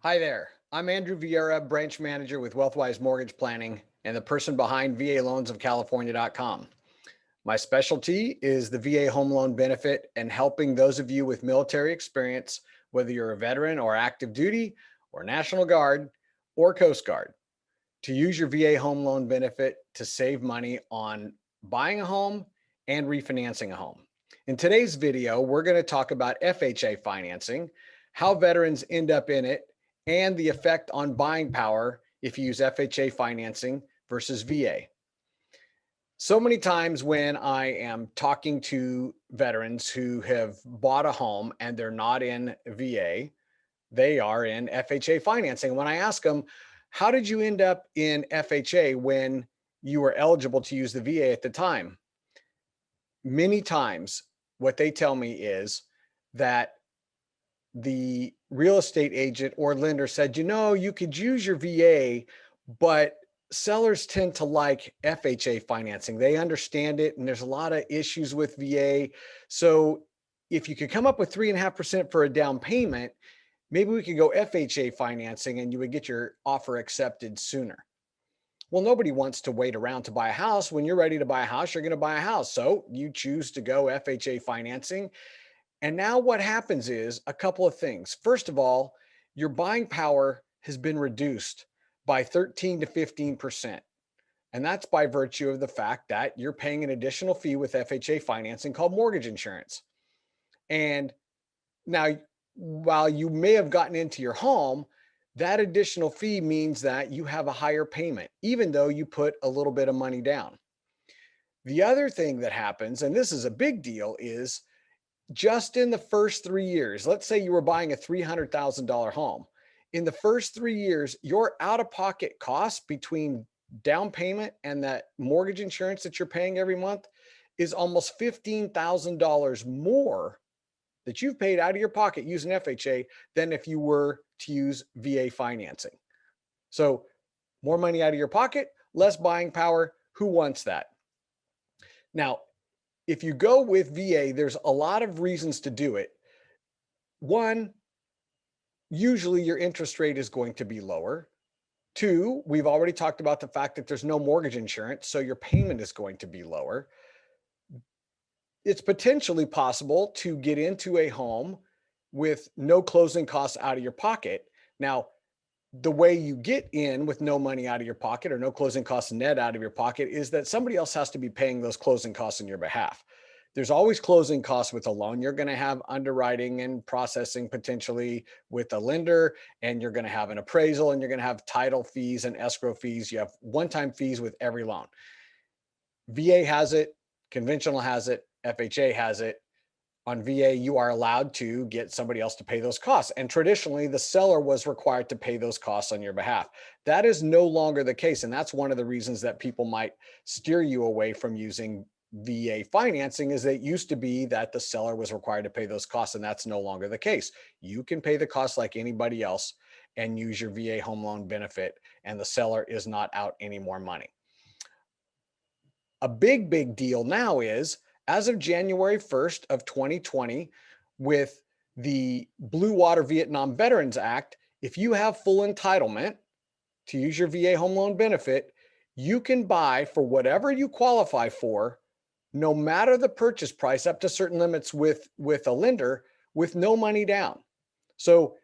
Hi there. I'm Andrew Vieira, branch manager with Wealthwise Mortgage Planning and the person behind VALoansofCalifornia.com. My specialty is the VA home loan benefit and helping those of you with military experience, whether you're a veteran or active duty or National Guard or Coast Guard, to use your VA home loan benefit to save money on buying a home and refinancing a home. In today's video, we're going to talk about FHA financing, how veterans end up in it, and the effect on buying power if you use FHA financing versus VA. So many times when I am talking to veterans who have bought a home and they're not in VA, they are in FHA financing. When I ask them, how did you end up in FHA when you were eligible to use the VA at the time? Many times, what they tell me is that the real estate agent or lender said, you could use your VA, but sellers tend to like FHA financing. They understand it, and there's a lot of issues with VA. So if you could come up with 3.5% for a down payment, maybe we could go FHA financing and you would get your offer accepted sooner. Well, nobody wants to wait around to buy a house. When you're ready to buy a house, you're going to buy a house. So you choose to go FHA financing. And now what happens is a couple of things. First of all, your buying power has been reduced by 13 to 15%. And that's by virtue of the fact that you're paying an additional fee with FHA financing called mortgage insurance. And now, while you may have gotten into your home, that additional fee means that you have a higher payment, even though you put a little bit of money down. The other thing that happens, and this is a big deal, is just in the first 3 years, let's say you were buying a $300,000 home. In the first 3 years, your out of pocket costs between down payment and that mortgage insurance that you're paying every month is almost $15,000 more that you've paid out of your pocket using FHA than if you were to use VA financing. So, more money out of your pocket, less buying power. Who wants that? Now, if you go with VA, there's a lot of reasons to do it. One, usually your interest rate is going to be lower. Two, we've already talked about the fact that there's no mortgage insurance, so your payment is going to be lower. It's potentially possible to get into a home with no closing costs out of your pocket. Now, the way you get in with no money out of your pocket or no closing costs net out of your pocket is that somebody else has to be paying those closing costs on your behalf. There's always closing costs with a loan. You're going to have underwriting and processing potentially with a lender, and you're going to have an appraisal, and you're going to have title fees and escrow fees. You have one-time fees with every loan. VA has it, conventional has it, FHA has it. On VA, you are allowed to get somebody else to pay those costs. And traditionally, the seller was required to pay those costs on your behalf. That is no longer the case. And that's one of the reasons that people might steer you away from using VA financing is that it used to be that the seller was required to pay those costs, and that's no longer the case. You can pay the costs like anybody else and use your VA home loan benefit, and the seller is not out any more money. A big deal now is as of January 1st of 2020, with the Blue Water Vietnam Veterans Act, if you have full entitlement to use your VA home loan benefit, you can buy for whatever you qualify for, no matter the purchase price, up to certain limits with a lender, with no money down. So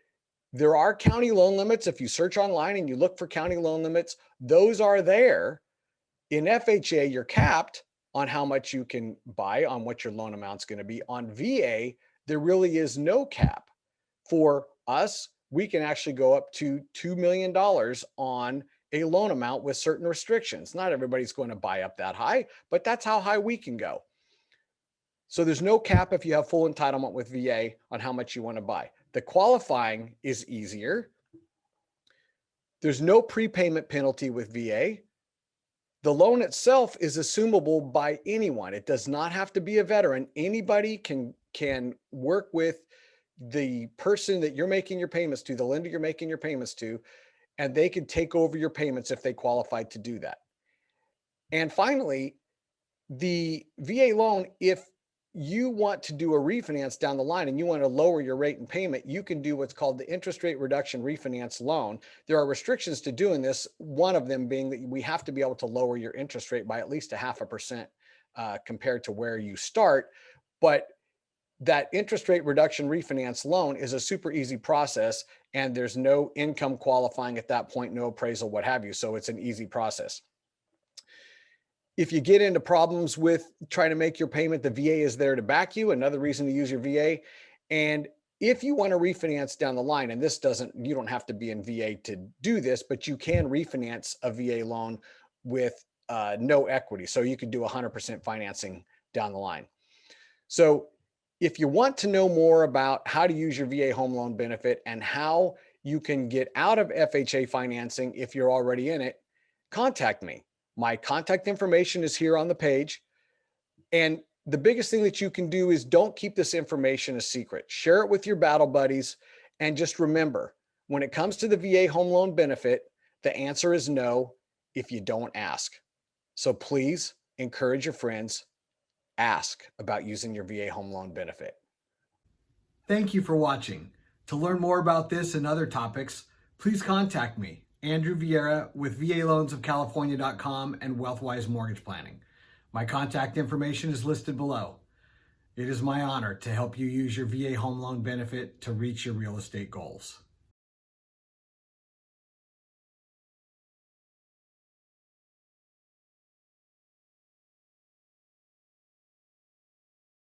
there are county loan limits. If you search online and you look for county loan limits, those are there. In FHA, you're capped on how much you can buy, on what your loan amount's going to be. On VA, there really is no cap. For us, we can actually go up to $2 million on a loan amount with certain restrictions. Not everybody's going to buy up that high, but that's how high we can go. So there's no cap if you have full entitlement with VA on how much you want to buy. The qualifying is easier. There's no prepayment penalty with VA. The loan itself is assumable by anyone. It does not have to be a veteran. Anybody can work with the person that you're making your payments to, the lender you're making your payments to, and they can take over your payments if they qualify to do that. And finally, the VA loan, if you want to do a refinance down the line and you want to lower your rate and payment, you can do what's called the interest rate reduction refinance loan. There are restrictions to doing this. One of them being that we have to be able to lower your interest rate by at least 0.5% compared to where you start. But that interest rate reduction refinance loan is a super easy process, and there's no income qualifying at that point, no appraisal, what have you. So it's an easy process. If you get into problems with trying to make your payment, the VA is there to back you. Another reason to use your VA. And if you want to refinance down the line, and you don't have to be in VA to do this, but you can refinance a VA loan with no equity. So you could do 100% financing down the line. So if you want to know more about how to use your VA home loan benefit and how you can get out of FHA financing if you're already in it, contact me. My contact information is here on the page. And the biggest thing that you can do is don't keep this information a secret. Share it with your battle buddies. And just remember, when it comes to the VA home loan benefit, the answer is no if you don't ask. So please encourage your friends, ask about using your VA home loan benefit. Thank you for watching. To learn more about this and other topics, please contact me, Andrew Vieira, with VALoansofCalifornia.com and Wealthwise Mortgage Planning. My contact information is listed below. It is my honor to help you use your VA home loan benefit to reach your real estate goals.